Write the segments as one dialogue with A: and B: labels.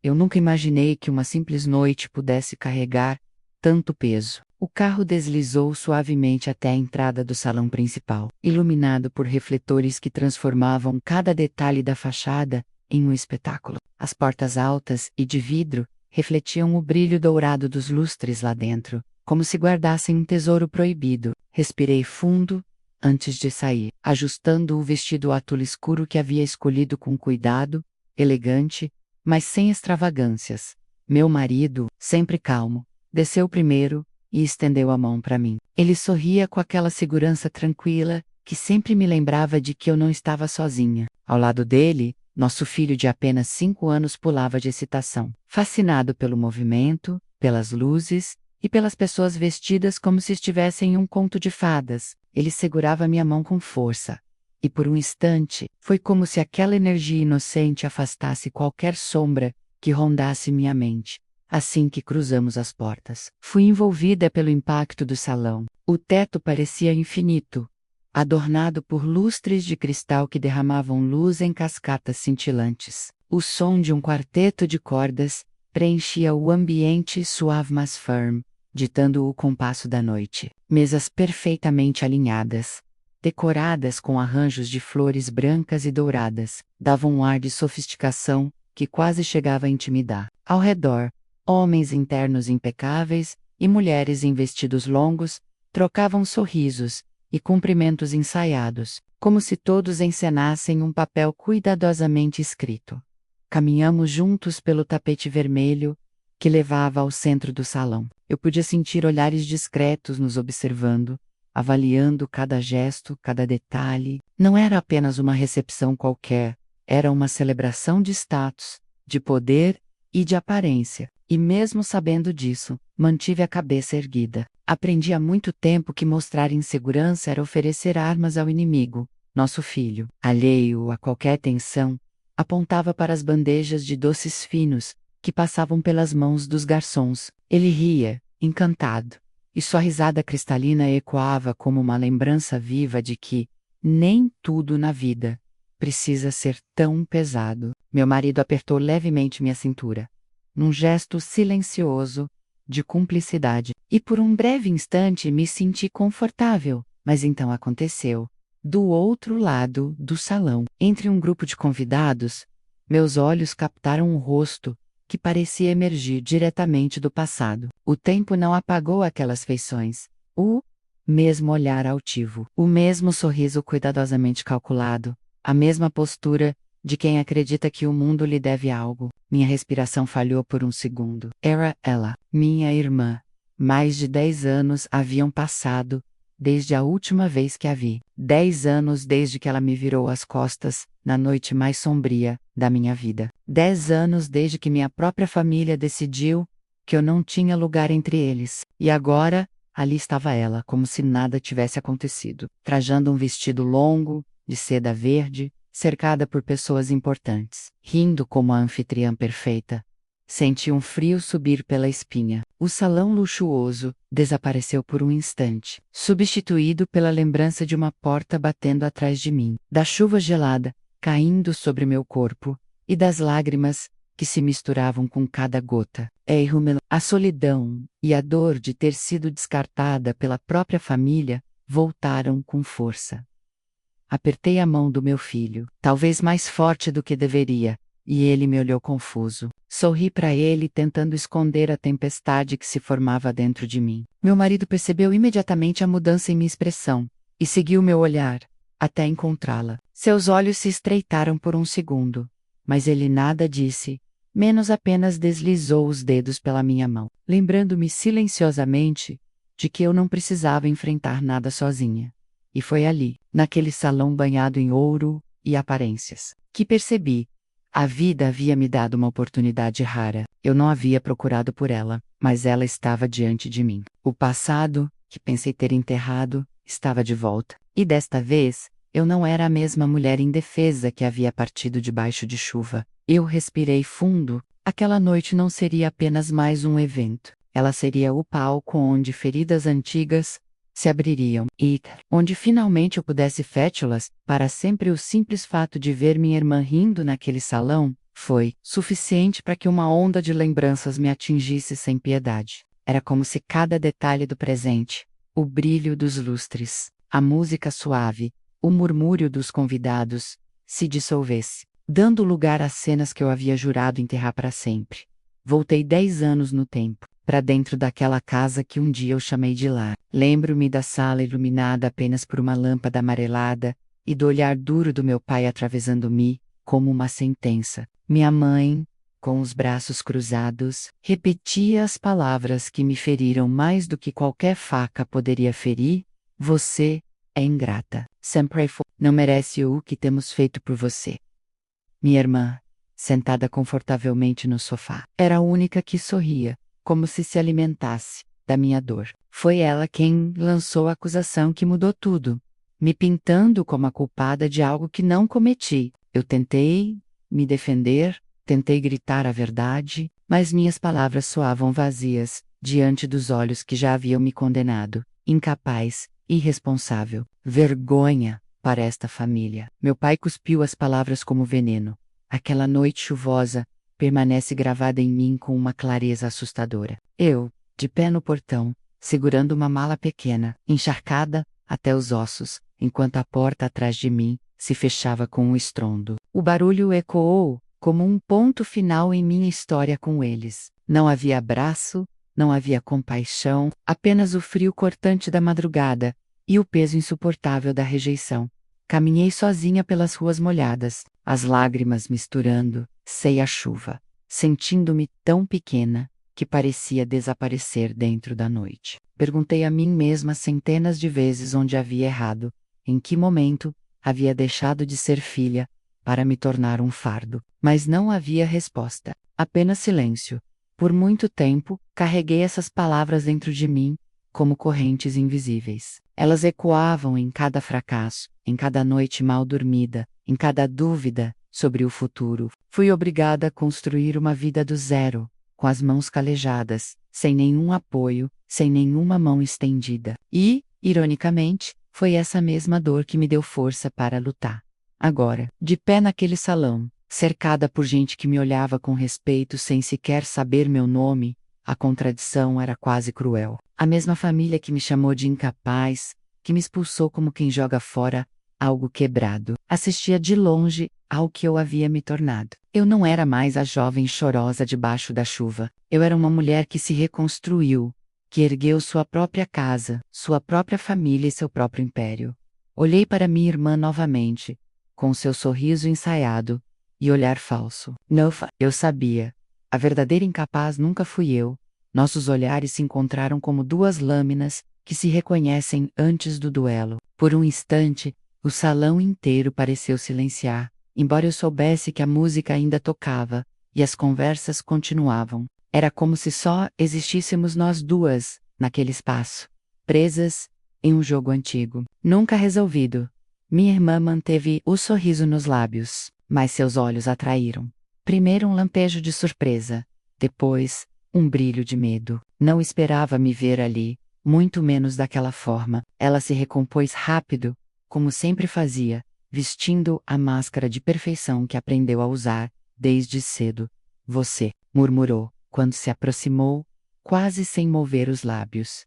A: Eu nunca imaginei que uma simples noite pudesse carregar tanto peso. O carro deslizou suavemente até a entrada do salão principal, iluminado por refletores que transformavam cada detalhe da fachada em um espetáculo. As portas altas e de vidro refletiam o brilho dourado dos lustres lá dentro, como se guardassem um tesouro proibido. Respirei fundo antes de sair, ajustando o vestido atule escuro que havia escolhido com cuidado, elegante, mas sem extravagâncias. Meu marido, sempre calmo, desceu primeiro e estendeu a mão para mim. Ele sorria com aquela segurança tranquila que sempre me lembrava de que eu não estava sozinha. Ao lado dele, nosso filho de apenas 5 anos pulava de excitação, fascinado pelo movimento, pelas luzes e pelas pessoas vestidas como se estivessem em um conto de fadas. Ele segurava minha mão com força. E por um instante, foi como se aquela energia inocente afastasse qualquer sombra que rondasse minha mente. Assim que cruzamos as portas, fui envolvida pelo impacto do salão. O teto parecia infinito, adornado por lustres de cristal que derramavam luz em cascatas cintilantes. O som de um quarteto de cordas preenchia o ambiente suave mas firme, ditando o compasso da noite. Mesas perfeitamente alinhadas, decoradas com arranjos de flores brancas e douradas, davam um ar de sofisticação que quase chegava a intimidar. Ao redor, homens internos impecáveis e mulheres em vestidos longos trocavam sorrisos e cumprimentos ensaiados, como se todos encenassem um papel cuidadosamente escrito. Caminhamos juntos pelo tapete vermelho que levava ao centro do salão. Eu podia sentir olhares discretos nos observando, avaliando cada gesto, cada detalhe. Não era apenas uma recepção qualquer, era uma celebração de status, de poder e de aparência. E mesmo sabendo disso, mantive a cabeça erguida. Aprendi há muito tempo que mostrar insegurança era oferecer armas ao inimigo. Nosso filho, alheio a qualquer tensão, apontava para as bandejas de doces finos que passavam pelas mãos dos garçons. Ele ria, encantado, e sua risada cristalina ecoava como uma lembrança viva de que nem tudo na vida precisa ser tão pesado. Meu marido apertou levemente minha cintura, num gesto silencioso de cumplicidade, e por um breve instante me senti confortável. Mas então aconteceu. Do outro lado do salão, entre um grupo de convidados, meus olhos captaram um rosto que parecia emergir diretamente do passado. O tempo não apagou aquelas feições. O mesmo olhar altivo, o mesmo sorriso cuidadosamente calculado, a mesma postura de quem acredita que o mundo lhe deve algo. Minha respiração falhou por um segundo. Era ela, minha irmã. Mais de 10 anos haviam passado desde a última vez que a vi. 10 anos desde que ela me virou as costas na noite mais sombria da minha vida. 10 anos desde que minha própria família decidiu que eu não tinha lugar entre eles. E agora, ali estava ela, como se nada tivesse acontecido, trajando um vestido longo, de seda verde, cercada por pessoas importantes, rindo como a anfitriã perfeita. Senti um frio subir pela espinha. O salão luxuoso desapareceu por um instante, substituído pela lembrança de uma porta batendo atrás de mim, da chuva gelada caindo sobre meu corpo e das lágrimas que se misturavam com cada gota. A solidão e a dor de ter sido descartada pela própria família voltaram com força. Apertei a mão do meu filho, talvez mais forte do que deveria, e ele me olhou confuso. Sorri para ele, tentando esconder a tempestade que se formava dentro de mim. Meu marido percebeu imediatamente a mudança em minha expressão, e seguiu meu olhar, até encontrá-la. Seus olhos se estreitaram por um segundo, mas ele nada disse, menos apenas deslizou os dedos pela minha mão, lembrando-me silenciosamente de que eu não precisava enfrentar nada sozinha. E foi ali, naquele salão banhado em ouro e aparências, que percebi. A vida havia me dado uma oportunidade rara. Eu não havia procurado por ela, mas ela estava diante de mim. O passado, que pensei ter enterrado, estava de volta. E desta vez, eu não era a mesma mulher indefesa que havia partido debaixo de chuva. Eu respirei fundo. Aquela noite não seria apenas mais um evento. Ela seria o palco onde feridas antigas se abririam, e onde finalmente eu pudesse fétula-las. Para sempre. O simples fato de ver minha irmã rindo naquele salão Foi suficiente para que uma onda de lembranças me atingisse sem piedade. Era como se cada detalhe do presente, o brilho dos lustres, a música suave, o murmúrio dos convidados, se dissolvesse, dando lugar às cenas que eu havia jurado enterrar para sempre. Voltei 10 anos no tempo, para dentro daquela casa que um dia eu chamei de lar. Lembro-me da sala iluminada apenas por uma lâmpada amarelada, e do olhar duro do meu pai atravessando-me, como uma sentença. Minha mãe, com os braços cruzados, repetia as palavras que me feriram mais do que qualquer faca poderia ferir: você é ingrata. Sempre não merece o que temos feito por você. Minha irmã, sentada confortavelmente no sofá, era a única que sorria, como se alimentasse da minha dor. Foi ela quem lançou a acusação que mudou tudo, me pintando como a culpada de algo que não cometi. Eu tentei me defender, tentei gritar a verdade, mas minhas palavras soavam vazias, diante dos olhos que já haviam me condenado. Incapaz, irresponsável, vergonha para esta família. Meu pai cuspiu as palavras como veneno. Aquela noite chuvosa permanece gravada em mim com uma clareza assustadora. Eu, de pé no portão, segurando uma mala pequena, encharcada até os ossos, enquanto a porta atrás de mim se fechava com um estrondo. O barulho ecoou como um ponto final em minha história com eles. Não havia abraço, não havia compaixão, apenas o frio cortante da madrugada e o peso insuportável da rejeição. Caminhei sozinha pelas ruas molhadas, as lágrimas misturando-se à chuva, sentindo-me tão pequena que parecia desaparecer dentro da noite. Perguntei a mim mesma centenas de vezes onde havia errado, em que momento havia deixado de ser filha para me tornar um fardo, mas não havia resposta, apenas silêncio. Por muito tempo, carreguei essas palavras dentro de mim, como correntes invisíveis. Elas ecoavam em cada fracasso, em cada noite mal dormida, em cada dúvida sobre o futuro. Fui obrigada a construir uma vida do zero, com as mãos calejadas, sem nenhum apoio, sem nenhuma mão estendida. E, ironicamente, foi essa mesma dor que me deu força para lutar. Agora, de pé naquele salão, cercada por gente que me olhava com respeito sem sequer saber meu nome, a contradição era quase cruel. A mesma família que me chamou de incapaz, que me expulsou como quem joga fora algo quebrado, assistia de longe ao que eu havia me tornado. Eu não era mais a jovem chorosa debaixo da chuva. Eu era uma mulher que se reconstruiu, que ergueu sua própria casa, sua própria família e seu próprio império. Olhei para minha irmã novamente, com seu sorriso ensaiado e olhar falso. Nofa, eu sabia. A verdadeira incapaz nunca fui eu. Nossos olhares se encontraram como duas lâminas que se reconhecem antes do duelo. Por um instante, o salão inteiro pareceu silenciar, embora eu soubesse que a música ainda tocava e as conversas continuavam. Era como se só existíssemos nós duas, naquele espaço, presas em um jogo antigo, nunca resolvido. Minha irmã manteve o sorriso nos lábios, mas seus olhos atraíram. Primeiro um lampejo de surpresa, depois um brilho de medo. Não esperava me ver ali, muito menos daquela forma. Ela se recompôs rápido, como sempre fazia, vestindo a máscara de perfeição que aprendeu a usar desde cedo. Você, murmurou, quando se aproximou, quase sem mover os lábios.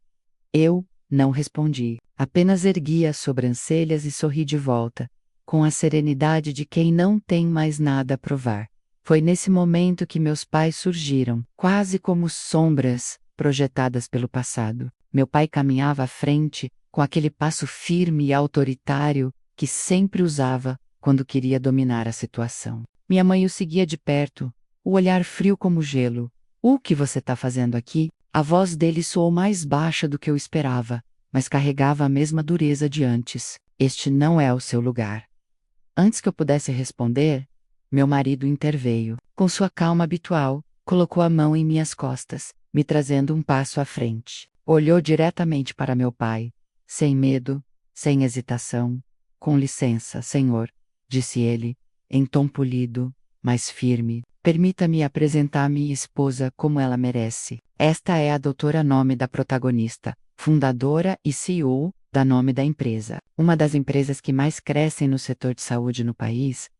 A: Eu não respondi, apenas ergui as sobrancelhas e sorri de volta, com a serenidade de quem não tem mais nada a provar. Foi nesse momento que meus pais surgiram, quase como sombras projetadas pelo passado. Meu pai caminhava à frente, com aquele passo firme e autoritário que sempre usava quando queria dominar a situação. Minha mãe o seguia de perto, o olhar frio como gelo. O que você está fazendo aqui? A voz dele soou mais baixa do que eu esperava, mas carregava a mesma dureza de antes. Este não é o seu lugar. Antes que eu pudesse responder, meu marido interveio. Com sua calma habitual, colocou a mão em minhas costas, me trazendo um passo à frente. Olhou diretamente para meu pai, sem medo, sem hesitação. Com licença, senhor, disse ele, em tom polido, mas firme. Permita-me apresentar minha esposa como ela merece. Esta é a doutora Nome da protagonista, fundadora e CEO da Nome da empresa, uma das empresas que mais crescem no setor de saúde no país.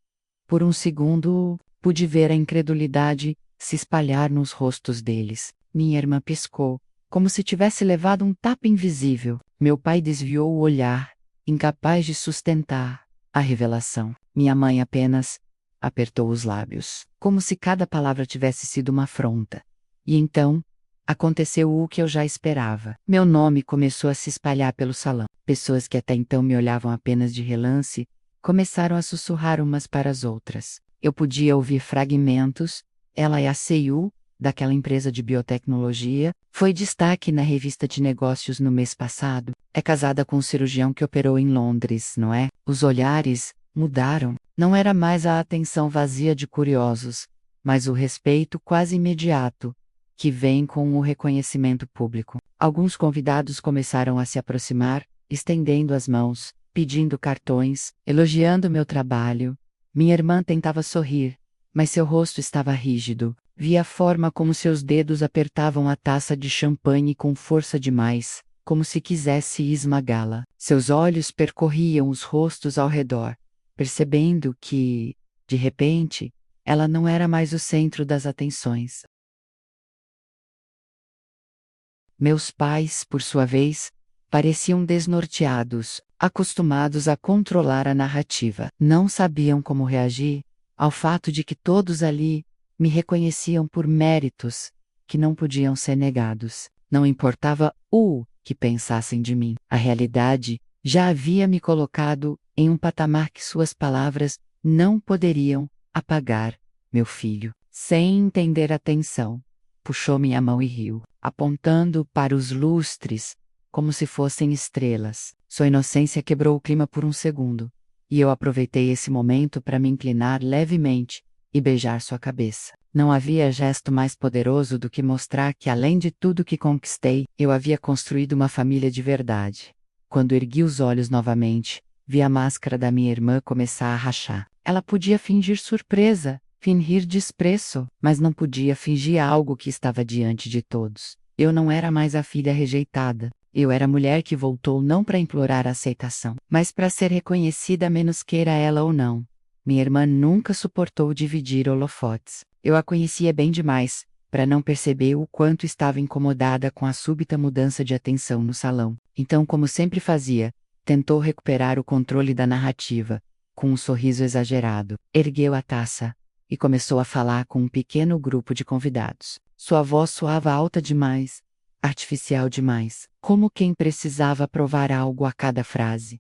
A: Por um segundo, Pude ver a incredulidade se espalhar nos rostos deles. Minha irmã piscou, como se tivesse levado um tapa invisível. Meu pai desviou o olhar, incapaz de sustentar a revelação. Minha mãe apenas apertou os lábios, como se cada palavra tivesse sido uma afronta. E então, aconteceu o que eu já esperava. Meu nome começou a se espalhar pelo salão. Pessoas que até então me olhavam apenas de relance, começaram a sussurrar umas para as outras. Eu podia ouvir fragmentos. Ela é a CEO daquela empresa de biotecnologia, foi destaque na revista de negócios no mês passado. É casada com um cirurgião que operou em Londres, não é? Os olhares mudaram. Não era mais a atenção vazia de curiosos, mas o respeito quase imediato, que vem com o reconhecimento público. Alguns convidados começaram a se aproximar, estendendo as mãos, pedindo cartões, elogiando meu trabalho. Minha irmã tentava sorrir, mas seu rosto estava rígido. Via a forma como seus dedos apertavam a taça de champanhe com força demais, como se quisesse esmagá-la. Seus olhos percorriam os rostos ao redor, percebendo que, de repente, ela não era mais o centro das atenções. Meus pais, por sua vez, pareciam desnorteados, acostumados a controlar a narrativa. Não sabiam como reagir ao fato de que todos ali me reconheciam por méritos que não podiam ser negados. Não importava o que pensassem de mim. A realidade já havia me colocado em um patamar que suas palavras não poderiam apagar. Meu filho, sem entender a tensão, puxou minha mão e riu, apontando para os lustres, como se fossem estrelas. Sua inocência quebrou o clima por um segundo, e eu aproveitei esse momento para me inclinar levemente e beijar sua cabeça. Não havia gesto mais poderoso do que mostrar que, além de tudo que conquistei, eu havia construído uma família de verdade. Quando ergui os olhos novamente, vi a máscara da minha irmã começar a rachar. Ela podia fingir surpresa, fingir desprezo, mas não podia fingir algo que estava diante de todos. Eu não era mais a filha rejeitada. Eu era a mulher que voltou não para implorar aceitação, mas para ser reconhecida, menos queira ela ou não. Minha irmã nunca suportou dividir holofotes. Eu a conhecia bem demais para não perceber o quanto estava incomodada com a súbita mudança de atenção no salão. Então, como sempre fazia, tentou recuperar o controle da narrativa, com um sorriso exagerado. Ergueu a taça e começou a falar com um pequeno grupo de convidados. Sua voz soava alta demais, artificial demais, como quem precisava provar algo a cada frase.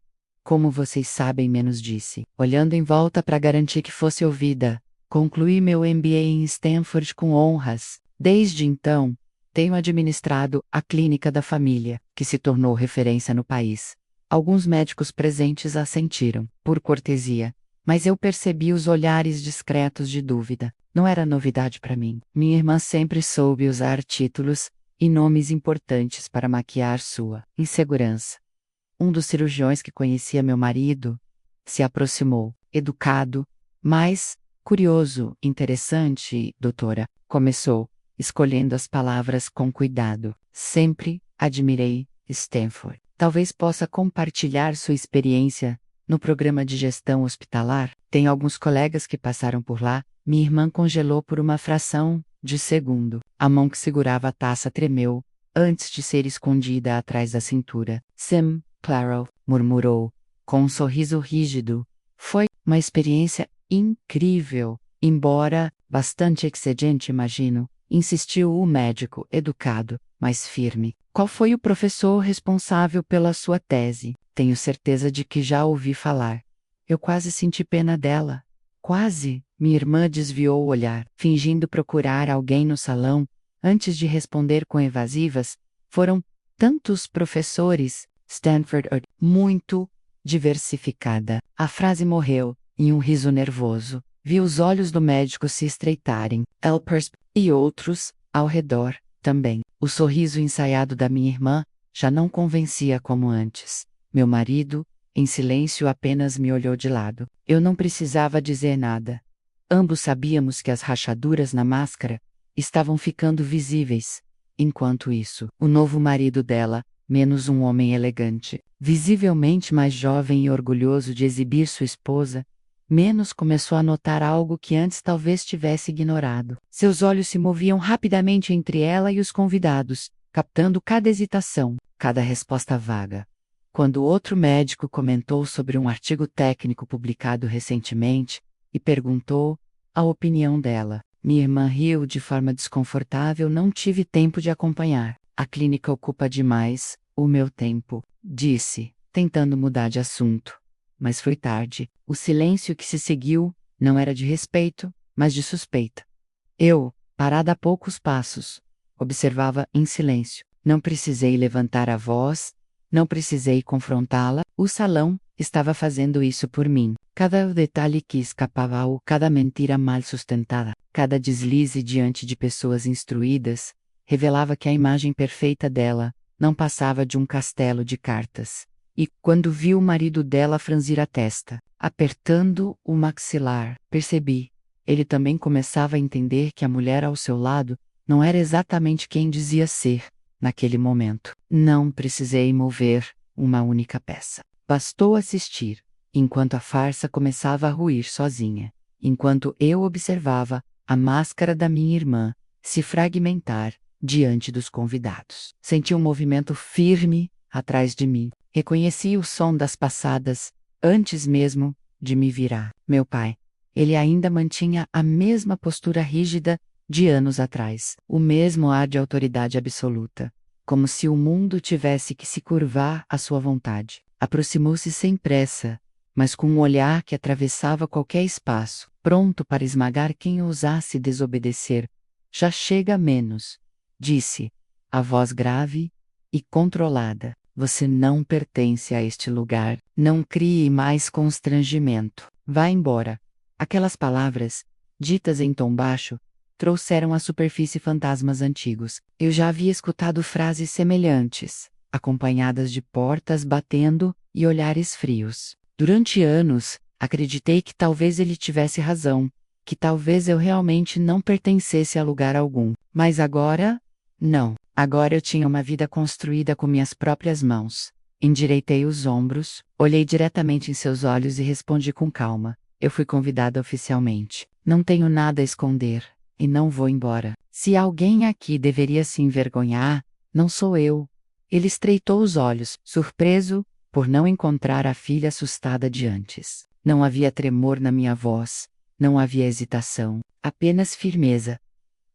A: Como vocês sabem, menos disse, olhando em volta para garantir que fosse ouvida. Concluí meu MBA em Stanford com honras. Desde então, tenho administrado a clínica da família, que se tornou referência no país. Alguns médicos presentes assentiram, por cortesia, mas eu percebi os olhares discretos de dúvida. Não era novidade para mim. Minha irmã sempre soube usar títulos e nomes importantes para maquiar sua insegurança. Um dos cirurgiões que conhecia meu marido se aproximou, educado, mas curioso, interessante, doutora, começou, escolhendo as palavras com cuidado. Sempre admirei Stanford. Talvez possa compartilhar sua experiência no programa de gestão hospitalar. Tem alguns colegas que passaram por lá. Minha irmã congelou por uma fração de segundo. A mão que segurava a taça tremeu, antes de ser escondida atrás da cintura. Sim, Claro, murmurou, com um sorriso rígido. Foi uma experiência incrível, embora bastante excedente, imagino, insistiu o médico, educado, mas firme. Qual foi o professor responsável pela sua tese? Tenho certeza de que já ouvi falar. Eu quase senti pena dela. Quase. Minha irmã desviou o olhar, fingindo procurar alguém no salão. Antes de responder com evasivas, foram tantos professores. Stanford, muito diversificada. A frase morreu, em um riso nervoso. Vi os olhos do médico se estreitarem. Elpers e outros, ao redor, também. O sorriso ensaiado da minha irmã já não convencia como antes. Meu marido, em silêncio, apenas me olhou de lado. Eu não precisava dizer nada. Ambos sabíamos que as rachaduras na máscara estavam ficando visíveis. Enquanto isso, o novo marido dela, menos um homem elegante, visivelmente mais jovem e orgulhoso de exibir sua esposa, menos começou a notar algo que antes talvez tivesse ignorado. Seus olhos se moviam rapidamente entre ela e os convidados, captando cada hesitação, cada resposta vaga. Quando outro médico comentou sobre um artigo técnico publicado recentemente e perguntou a opinião dela, minha irmã riu de forma desconfortável. Não tive tempo de acompanhar. A clínica ocupa demais o meu tempo, disse, tentando mudar de assunto. Mas foi tarde. O silêncio que se seguiu não era de respeito, mas de suspeita. Eu, parada a poucos passos, observava em silêncio. Não precisei levantar a voz, não precisei confrontá-la. O salão estava fazendo isso por mim. Cada detalhe que escapava ou cada mentira mal sustentada, cada deslize diante de pessoas instruídas, revelava que a imagem perfeita dela não passava de um castelo de cartas. E, quando vi o marido dela franzir a testa, apertando o maxilar, percebi. Ele também começava a entender que a mulher ao seu lado não era exatamente quem dizia ser, naquele momento. Não precisei mover uma única peça. Bastou assistir, enquanto a farsa começava a ruir sozinha, enquanto eu observava a máscara da minha irmã se fragmentar diante dos convidados. Senti um movimento firme atrás de mim. Reconheci o som das passadas antes mesmo de me virar. Meu pai. Ele ainda mantinha a mesma postura rígida de anos atrás, o mesmo ar de autoridade absoluta, como se o mundo tivesse que se curvar à sua vontade. Aproximou-se sem pressa, mas com um olhar que atravessava qualquer espaço, pronto para esmagar quem ousasse desobedecer. Já chega menos, disse, a voz grave e controlada. Você não pertence a este lugar. Não crie mais constrangimento. Vá embora. Aquelas palavras, ditas em tom baixo, trouxeram à superfície fantasmas antigos. Eu já havia escutado frases semelhantes, acompanhadas de portas batendo e olhares frios. Durante anos, acreditei que talvez ele tivesse razão, que talvez eu realmente não pertencesse a lugar algum. Mas agora, não. Agora eu tinha uma vida construída com minhas próprias mãos. Endireitei os ombros, olhei diretamente em seus olhos e respondi com calma. Eu fui convidada oficialmente. Não tenho nada a esconder, e não vou embora. Se alguém aqui deveria se envergonhar, não sou eu. Ele estreitou os olhos, surpreso por não encontrar a filha assustada de antes. Não havia tremor na minha voz, não havia hesitação, apenas firmeza.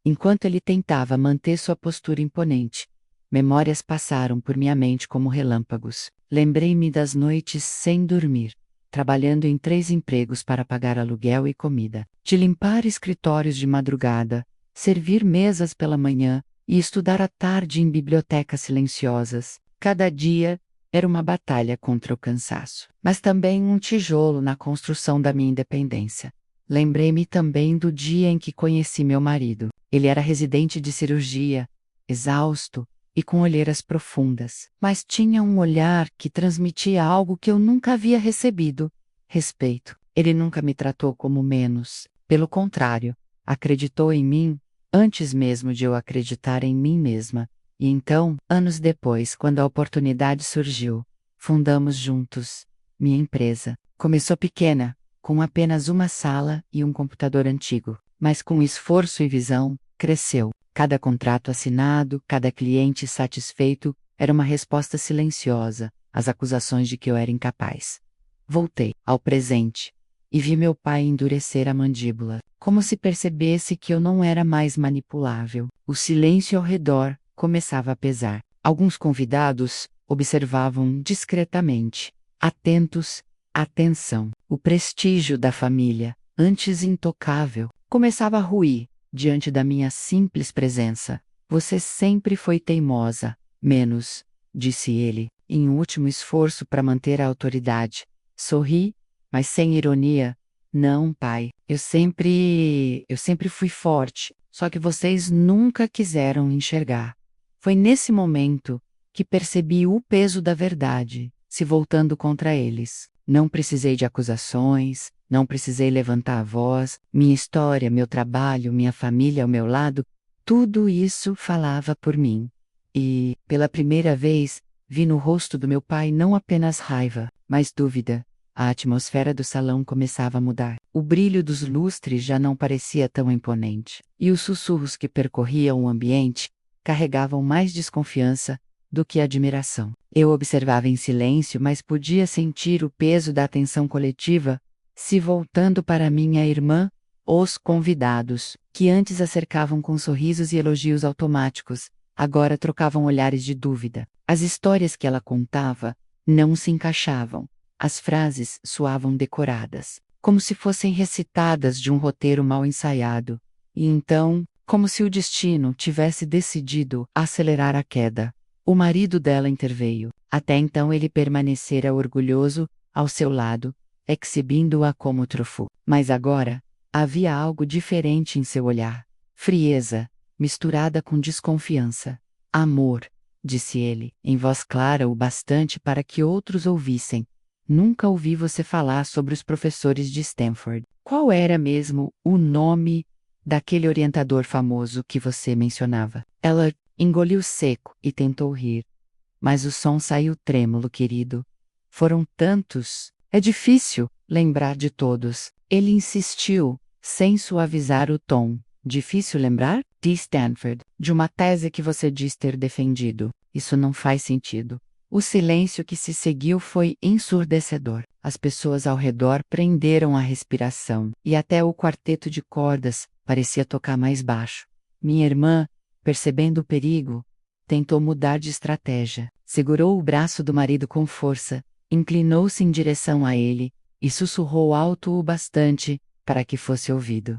A: Enquanto ele tentava manter sua postura imponente, memórias passaram por minha mente como relâmpagos. Lembrei-me das noites sem dormir, trabalhando em 3 empregos para pagar aluguel e comida, de limpar escritórios de madrugada, servir mesas pela manhã e estudar à tarde em bibliotecas silenciosas. Cada dia era uma batalha contra o cansaço, mas também um tijolo na construção da minha independência. Lembrei-me também do dia em que conheci meu marido. Ele era residente de cirurgia, exausto e com olheiras profundas, mas tinha um olhar que transmitia algo que eu nunca havia recebido: respeito. Ele nunca me tratou como menos. Pelo contrário, acreditou em mim antes mesmo de eu acreditar em mim mesma. E então, anos depois, quando a oportunidade surgiu, fundamos juntos minha empresa. Começou pequena, com apenas uma sala e um computador antigo, mas com esforço e visão, cresceu. Cada contrato assinado, cada cliente satisfeito, era uma resposta silenciosa às acusações de que eu era incapaz. Voltei ao presente e vi meu pai endurecer a mandíbula, como se percebesse que eu não era mais manipulável. O silêncio ao redor começava a pesar. Alguns convidados observavam discretamente, atentos. Atenção. O prestígio da família, antes intocável, começava a ruir diante da minha simples presença. Você sempre foi teimosa. Menos, disse ele, em um último esforço para manter a autoridade. Sorri, mas sem ironia. Não, pai, eu sempre fui forte, só que vocês nunca quiseram enxergar. Foi nesse momento que percebi o peso da verdade se voltando contra eles. Não precisei de acusações, não precisei levantar a voz. Minha história, meu trabalho, minha família ao meu lado, tudo isso falava por mim. E, pela primeira vez, vi no rosto do meu pai não apenas raiva, mas dúvida. A atmosfera do salão começava a mudar. O brilho dos lustres já não parecia tão imponente, e os sussurros que percorriam o ambiente carregavam mais desconfiança do que admiração. Eu observava em silêncio, mas podia sentir o peso da atenção coletiva se voltando para minha irmã, os convidados, que antes a cercavam com sorrisos e elogios automáticos, agora trocavam olhares de dúvida. As histórias que ela contava não se encaixavam. As frases soavam decoradas, como se fossem recitadas de um roteiro mal ensaiado. E então, como se o destino tivesse decidido acelerar a queda, o marido dela interveio. Até então ele permanecera orgulhoso ao seu lado, exibindo-a como troféu. Mas agora, havia algo diferente em seu olhar. Frieza, misturada com desconfiança. Amor, disse ele, em voz clara o bastante para que outros ouvissem. Nunca ouvi você falar sobre os professores de Stanford. Qual era mesmo o nome daquele orientador famoso que você mencionava? Ela engoliu seco e tentou rir. Mas o som saiu trêmulo, querido. Foram tantos. É difícil lembrar de todos. Ele insistiu, sem suavizar o tom. Difícil lembrar? De Stanford, de uma tese que você diz ter defendido. Isso não faz sentido. O silêncio que se seguiu foi ensurdecedor. As pessoas ao redor prenderam a respiração, e até o quarteto de cordas parecia tocar mais baixo. Minha irmã, percebendo o perigo, tentou mudar de estratégia. Segurou o braço do marido com força, inclinou-se em direção a ele e sussurrou alto o bastante para que fosse ouvido.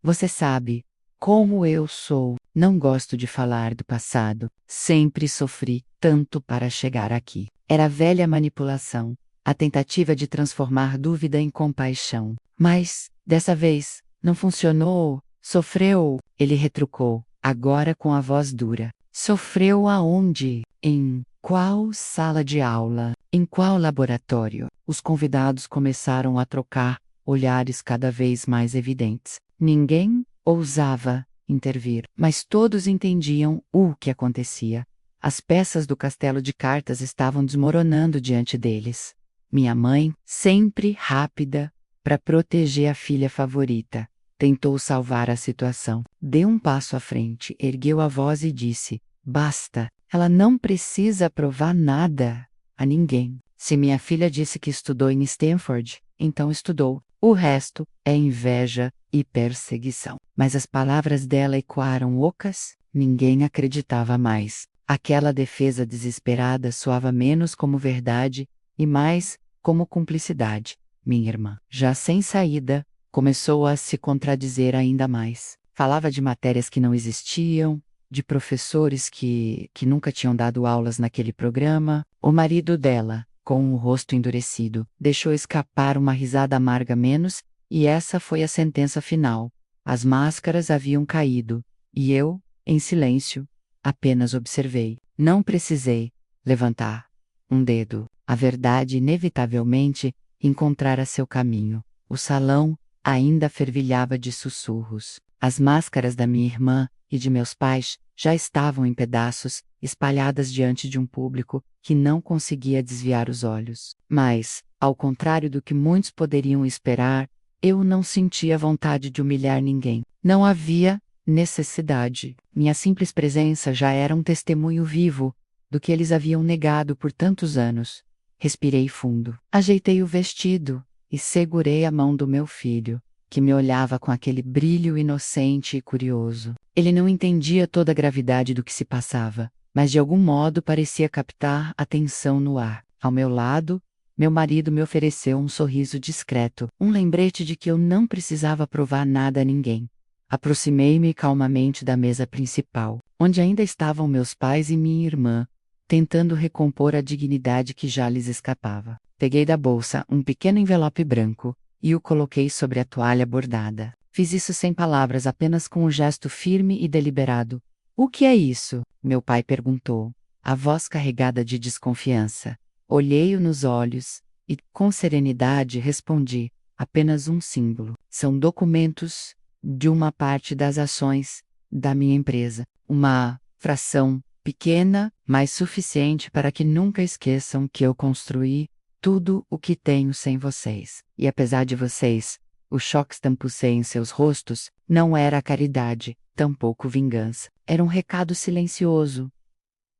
A: Você sabe como eu sou. Não gosto de falar do passado. Sempre sofri tanto para chegar aqui. Era velha manipulação, a tentativa de transformar dúvida em compaixão. Mas, dessa vez, não funcionou. Sofreu, ele retrucou, agora com a voz dura. Sofreu aonde? Em qual sala de aula? Em qual laboratório? Os convidados começaram a trocar olhares cada vez mais evidentes. Ninguém ousava intervir, mas todos entendiam o que acontecia. As peças do castelo de cartas estavam desmoronando diante deles. Minha mãe, sempre rápida para proteger a filha favorita, tentou salvar a situação. Deu um passo à frente, ergueu a voz e disse: basta, ela não precisa provar nada a ninguém. Se minha filha disse que estudou em Stanford, então estudou. O resto é inveja e perseguição. Mas as palavras dela ecoaram ocas, ninguém acreditava mais. Aquela defesa desesperada soava menos como verdade e mais como cumplicidade. Minha irmã, já sem saída, começou a se contradizer ainda mais. Falava de matérias que não existiam, de professores que nunca tinham dado aulas naquele programa. O marido dela, com o rosto endurecido, deixou escapar uma risada amarga menos, e essa foi a sentença final. As máscaras haviam caído, e eu, em silêncio, apenas observei. Não precisei levantar um dedo. A verdade inevitavelmente encontrara seu caminho. O salão ainda fervilhava de sussurros. As máscaras da minha irmã e de meus pais já estavam em pedaços, espalhadas diante de um público que não conseguia desviar os olhos. Mas, ao contrário do que muitos poderiam esperar, eu não sentia vontade de humilhar ninguém. Não havia necessidade. Minha simples presença já era um testemunho vivo do que eles haviam negado por tantos anos. Respirei fundo, ajeitei o vestido e segurei a mão do meu filho, que me olhava com aquele brilho inocente e curioso. Ele não entendia toda a gravidade do que se passava, mas de algum modo parecia captar a tensão no ar. Ao meu lado, meu marido me ofereceu um sorriso discreto, um lembrete de que eu não precisava provar nada a ninguém. Aproximei-me calmamente da mesa principal, onde ainda estavam meus pais e minha irmã, tentando recompor a dignidade que já lhes escapava. Peguei da bolsa um pequeno envelope branco e o coloquei sobre a toalha bordada. Fiz isso sem palavras, apenas com um gesto firme e deliberado. O que é isso? Meu pai perguntou, a voz carregada de desconfiança. Olhei-o nos olhos e, com serenidade, respondi: apenas um símbolo. São documentos de uma parte das ações da minha empresa. Uma fração pequena, mas suficiente para que nunca esqueçam que eu construí tudo o que tenho sem vocês. E apesar de vocês, o choque estampou-se em seus rostos, não era caridade, tampouco vingança. Era um recado silencioso.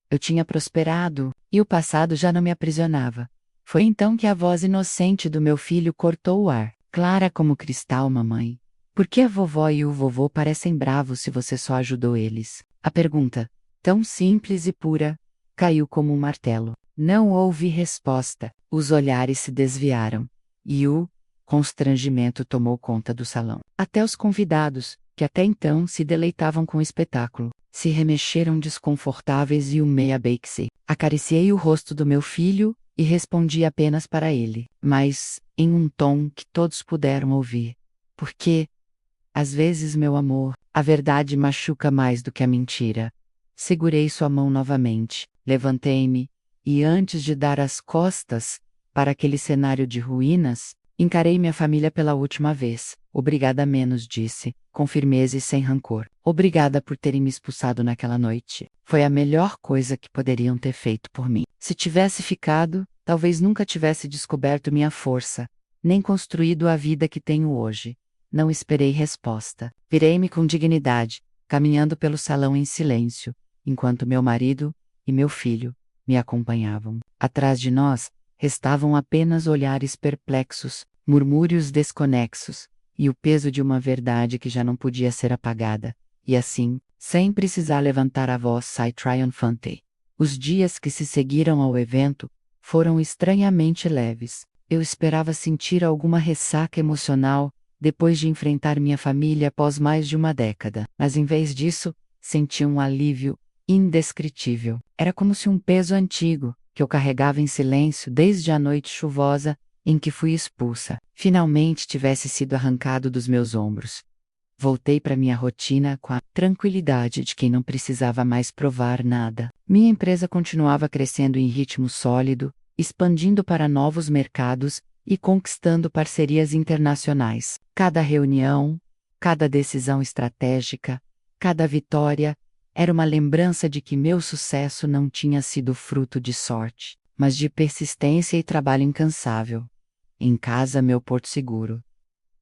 A: Eu tinha prosperado, e o passado já não me aprisionava. Foi então que a voz inocente do meu filho cortou o ar. Clara como cristal, mamãe. Por que a vovó e o vovô parecem bravos se você só ajudou eles? A pergunta, tão simples e pura, caiu como um martelo. Não houve resposta. Os olhares se desviaram. E o constrangimento tomou conta do salão. Até os convidados, que até então se deleitavam com o espetáculo, se remexeram desconfortáveis e o meia-beque-se. Acariciei o rosto do meu filho e respondi apenas para ele, mas em um tom que todos puderam ouvir. Porque, às vezes, meu amor, a verdade machuca mais do que a mentira. Segurei sua mão novamente, levantei-me, e antes de dar as costas para aquele cenário de ruínas, encarei minha família pela última vez. Obrigada menos, disse, com firmeza e sem rancor. Obrigada por terem me expulsado naquela noite. Foi a melhor coisa que poderiam ter feito por mim. Se tivesse ficado, talvez nunca tivesse descoberto minha força, nem construído a vida que tenho hoje. Não esperei resposta. Virei-me com dignidade, caminhando pelo salão em silêncio, enquanto meu marido e meu filho me acompanhavam. Atrás de nós, restavam apenas olhares perplexos, murmúrios desconexos, e o peso de uma verdade que já não podia ser apagada. E assim, sem precisar levantar a voz, saí triunfante. Os dias que se seguiram ao evento foram estranhamente leves. Eu esperava sentir alguma ressaca emocional depois de enfrentar minha família após mais de uma década, mas em vez disso, senti um alívio indescritível. Era como se um peso antigo, que eu carregava em silêncio desde a noite chuvosa em que fui expulsa, finalmente tivesse sido arrancado dos meus ombros. Voltei para minha rotina com a tranquilidade de quem não precisava mais provar nada. Minha empresa continuava crescendo em ritmo sólido, expandindo para novos mercados e conquistando parcerias internacionais. Cada reunião, cada decisão estratégica, cada vitória era uma lembrança de que meu sucesso não tinha sido fruto de sorte, mas de persistência e trabalho incansável. Em casa, meu porto seguro.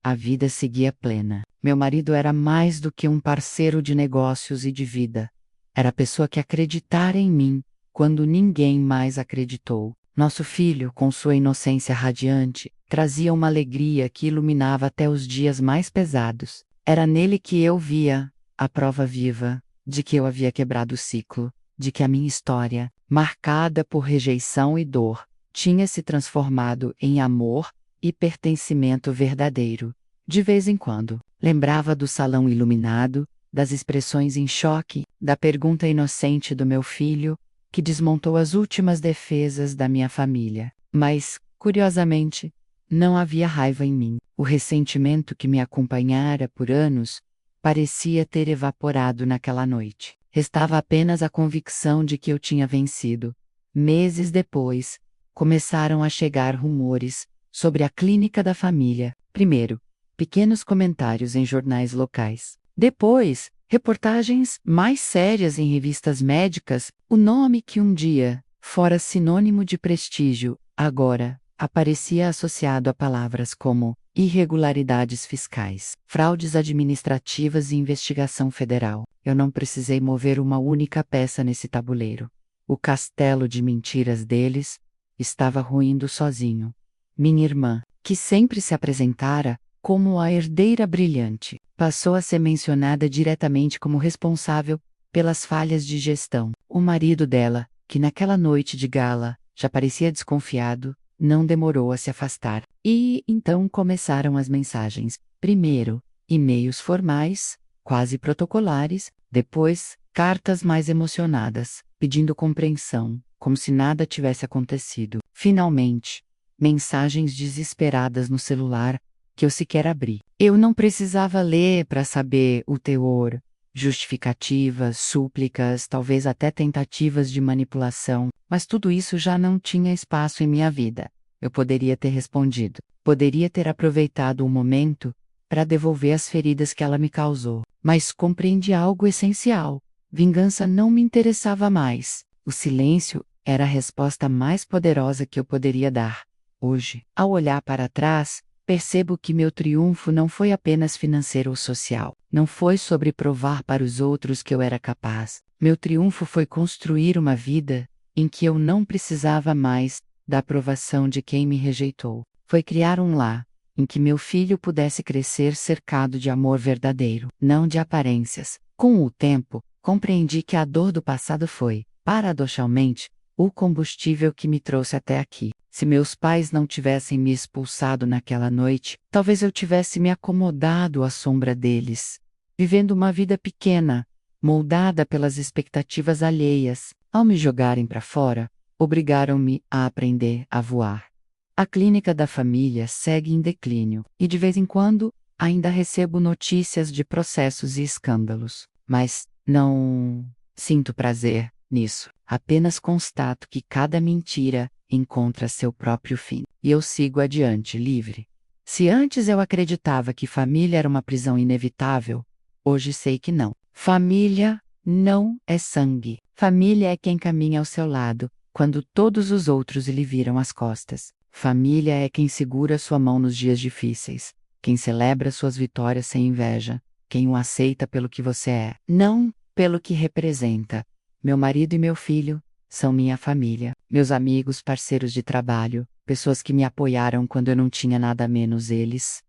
A: A vida seguia plena. Meu marido era mais do que um parceiro de negócios e de vida. Era a pessoa que acreditara em mim quando ninguém mais acreditou. Nosso filho, com sua inocência radiante, trazia uma alegria que iluminava até os dias mais pesados. Era nele que eu via a prova viva de que eu havia quebrado o ciclo, de que a minha história, marcada por rejeição e dor, tinha se transformado em amor e pertencimento verdadeiro. De vez em quando, lembrava do salão iluminado, das expressões em choque, da pergunta inocente do meu filho, que desmontou as últimas defesas da minha família. Mas, curiosamente, não havia raiva em mim. O ressentimento que me acompanhara por anos parecia ter evaporado naquela noite. Restava apenas a convicção de que eu tinha vencido. Meses depois, começaram a chegar rumores sobre a clínica da família. Primeiro, pequenos comentários em jornais locais. Depois, reportagens mais sérias em revistas médicas. O nome que um dia fora sinônimo de prestígio, agora aparecia associado a palavras como irregularidades fiscais, fraudes administrativas e investigação federal. Eu não precisei mover uma única peça nesse tabuleiro. O castelo de mentiras deles estava ruindo sozinho. Minha irmã, que sempre se apresentara como a herdeira brilhante, passou a ser mencionada diretamente como responsável pelas falhas de gestão. O marido dela, que naquela noite de gala já parecia desconfiado, não demorou a se afastar. E então começaram as mensagens. Primeiro, e-mails formais, quase protocolares, depois, cartas mais emocionadas, pedindo compreensão, como se nada tivesse acontecido. Finalmente, mensagens desesperadas no celular, que eu sequer abri. Eu não precisava ler para saber o teor. Justificativas, súplicas, talvez até tentativas de manipulação, mas tudo isso já não tinha espaço em minha vida. Eu poderia ter respondido. Poderia ter aproveitado o momento para devolver as feridas que ela me causou. Mas compreendi algo essencial. Vingança não me interessava mais. O silêncio era a resposta mais poderosa que eu poderia dar. Hoje, ao olhar para trás, percebo que meu triunfo não foi apenas financeiro ou social. Não foi sobre provar para os outros que eu era capaz. Meu triunfo foi construir uma vida em que eu não precisava mais da aprovação de quem me rejeitou. Foi criar um lar em que meu filho pudesse crescer cercado de amor verdadeiro, não de aparências. Com o tempo, compreendi que a dor do passado foi, paradoxalmente, o combustível que me trouxe até aqui. Se meus pais não tivessem me expulsado naquela noite, talvez eu tivesse me acomodado à sombra deles, vivendo uma vida pequena, moldada pelas expectativas alheias. Ao me jogarem para fora, obrigaram-me a aprender a voar. A clínica da família segue em declínio, e de vez em quando, ainda recebo notícias de processos e escândalos. Mas não sinto prazer nisso. Apenas constato que cada mentira encontra seu próprio fim. E eu sigo adiante, livre. Se antes eu acreditava que família era uma prisão inevitável, hoje sei que não. Família não é sangue. Família é quem caminha ao seu lado, quando todos os outros lhe viram as costas. Família é quem segura sua mão nos dias difíceis, quem celebra suas vitórias sem inveja, quem o aceita pelo que você é, não pelo que representa. Meu marido e meu filho são minha família, meus amigos, parceiros de trabalho, pessoas que me apoiaram quando eu não tinha nada menos eles,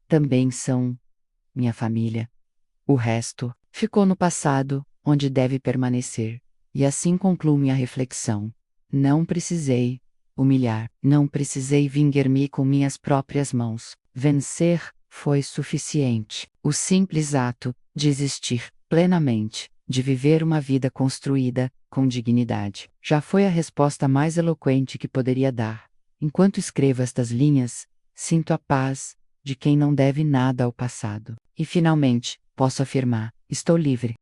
A: também são minha família. O resto ficou no passado, onde deve permanecer. E assim concluo minha reflexão. Não precisei humilhar, não precisei vingar-me com minhas próprias mãos. Vencer foi suficiente. O simples ato de existir plenamente, de viver uma vida construída com dignidade, já foi a resposta mais eloquente que poderia dar. Enquanto escrevo estas linhas, sinto a paz de quem não deve nada ao passado. E finalmente, posso afirmar: estou livre.